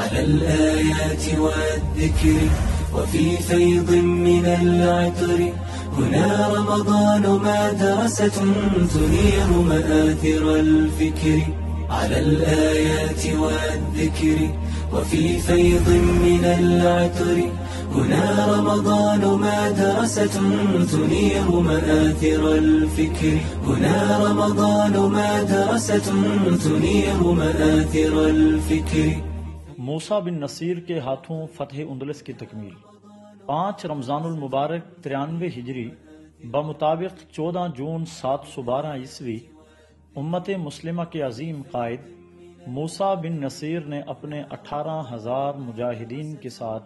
على الآيات والذكر وفي فيض من العطر. هنا رمضان مدرسة تنير مآثر الفكر. على الآيات والذكر وفي فيض من العطر. هنا رمضان مدرسة تنير مآثر الفكر. هنا رمضان مدرسة تنير مآثر الفكر. मूसा बिन नसीर के हाथों फतह उंदलस की तकमील। 5 रमजानुल मुबारक 93 हिजरी बमुताबिक 14 जून 712 ईस्वी उम्मत मुस्लिमा के अजीम कायद मूसा बिन नसीर ने अपने 18,000 मुजाहिदीन के साथ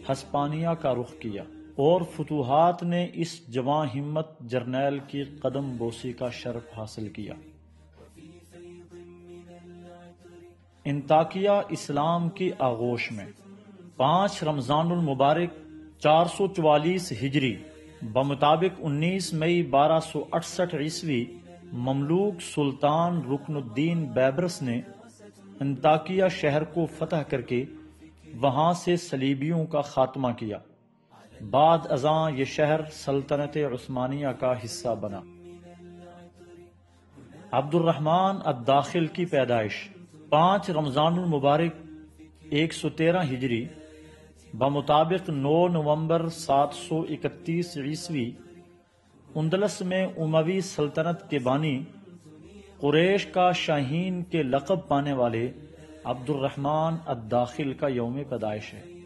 हस्पानिया का रुख किया और फतूहात ने इस जवां हिम्मत जर्नैल की कदम बोसी का शर्फ हासिल किया। इंताकिया इस्लाम की आगोश में 5 रमजानुल मुबारक 444 हिजरी बमुताबिक 19 मई 1268 ईस्वी ममलूक सुल्तान रुकनुद्दीन बैबरस ने इंताकिया शहर को फतह करके वहां से सलीबियों का खात्मा किया। बाद अज़ां ये शहर सल्तनत उस्मानिया का हिस्सा बना। अब्दुर्रहमान अद-दाखिल की पैदाइश 5 रमजानुल मुबारक 113 हिजरी बमुताबिक 9 नवंबर 731 ईस्वी उंदलस में उमवी सल्तनत के बानी कुरैश का शाहीन के लक़ब पाने वाले अब्दुर्रहमान अद-दाखिल का यौम पैदाइश है।